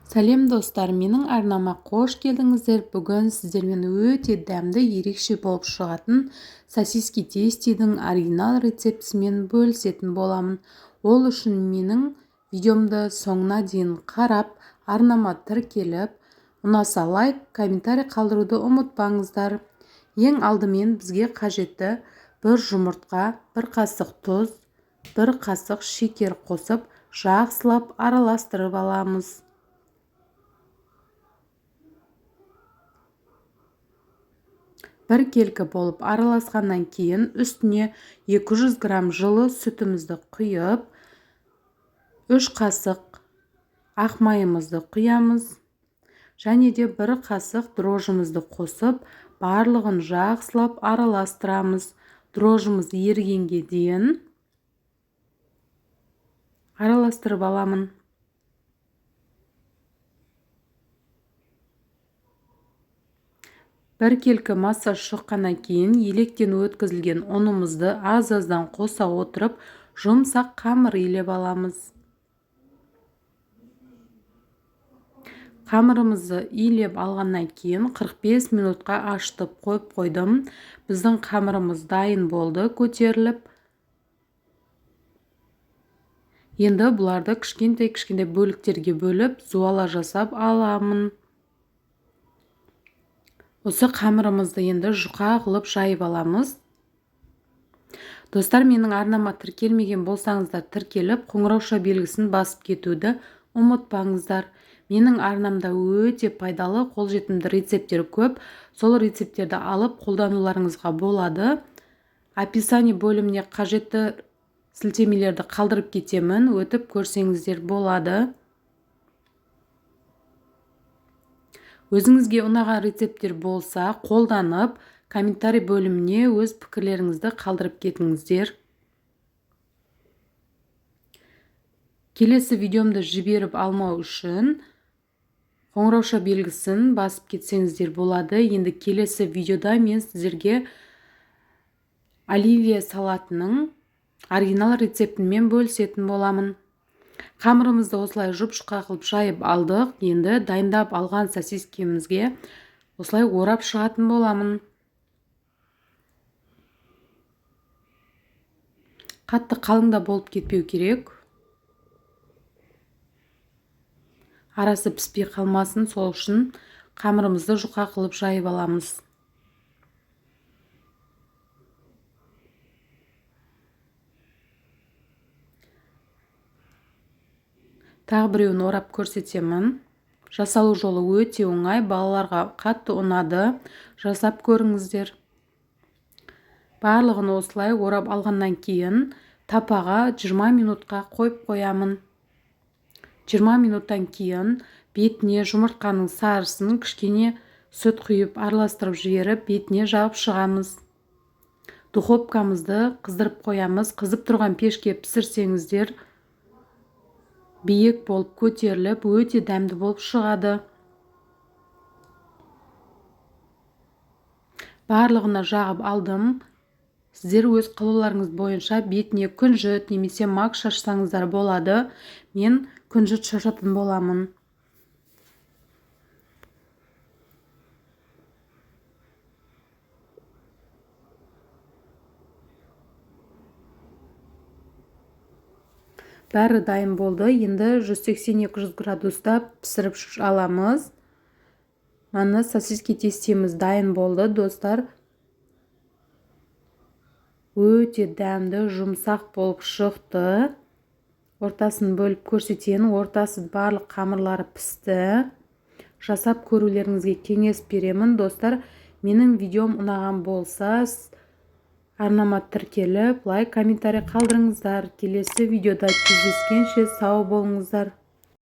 Сәлем достар, менің арнама қош келдіңіздер. Бүгін сіздермен өте дәмді, ерекше болып шығатын сосиски тестидің оригинал рецептісімен бөлісетін боламын. Ол үшін менің видеомды соңына дейін қарап, арнама тіркеліп, ұнаса лайк, комментарий қалдыруды ұмытпаңыздар. Ең алдымен бізге қажетті бір жұмыртқа, бір қасық тұз, бір қасық шекер қосып, жақсылап араластырып аламыз. Бір келкі болып араласқаннан кейін үстіне 200 грамм жылы сүтімізді құйып, 3 қасық ақ майымызды құямыз. Және де 1 қасық дрожжымызды қосып, барлығын жақсылап араластырамыз. Дрожжымыз ерігенге дейін араластырып аламын. Бір келкі масса шыққаннан кейін електен өткізілген ұнымызды аз-аздан қоса отырып, жұмсақ қамыр илеп аламыз. Қамырымызды илеп алғаннан кейін 45 минутқа ашытып қойып қойдым. Біздің қамырымыз дайын болды, көтеріліп. Енді бұларды кішкентай бөліктерге бөліп, зуала жасап аламын. Осы қамырымызды енді жұқа қылып жайып аламыз. Достар, менің арнама тіркелмеген болсаңыздар, тіркеліп, қоңырауша белгісін басып кетуді ұмытпаңыздар. Менің арнамда өте пайдалы, қолжетімді рецепттер көп. Сол рецепттерді алып қолдануларыңызға болады. Описание бөліміне қажетті сілтемелерді қалдырып кетемін, өтіп көрсеңіздер болады. Өзіңізге ұнаған рецепттер болса, қолданып, комментарий бөліміне өз пікірлеріңізді қалдырып кетіңіздер. Келесі видеомды жіберіп алмау үшін қоңырауша белгісін басып кетсеңіздер болады. Енді келесі видеода мен сіздерге оливье салатының оригинал рецептімен бөлісетін боламын. Қамырымызды осылай жұп-жұқа қылып жайып алдық. Енді дайындап алған сосискемізге осылай орап шығатын боламын. Қатты қалыңда болып кетпеу керек. Арасы піспей қалмасын, сол үшін қамырымызды жұқа қылып жайып аламыз. Тағы біреуін орап көрсетемін. Жасалу жолы өте оңай, балаларға қатты ұнады. Жасап көріңіздер. Барлығын осылай орап алғаннан кейін тапаға 20 минутқа қойып қоямын. 20 минуттан кейін бетіне жұмыртқаның сарысын кішкене сүт құйып араластырып жіберіп, бетіне жағып шығамыз. Духовкамызды қыздырып қоямыз. Қызып тұрған пешке пісірсеңіздер, биік болып көтеріліп, өте дәмді болып шығады. Барлығына жағып алдым. Сіздер өз қалауларыңыз бойынша бетіне күнжіт немесе мак шашсаңыздар болады. Мен күнжіт шашатын боламын. Бәрі дайын болды. Енді 180-200 градуста пісіріп аламыз. Мана сосиски тестиіміз дайын болды, достар. Өте дәмді, жұмсақ болып шықты. Ортасын бөліп көрсетейін. Ортасы барлық қамырлары пісті. Жасап көрулеріңізге кеңес беремін. Достар, менің видеом ұнаған болса, арнама тіркеліп, лайк, комментарий қалдырыңыздар. Келесі видеода кездескенше сау болыңыздар.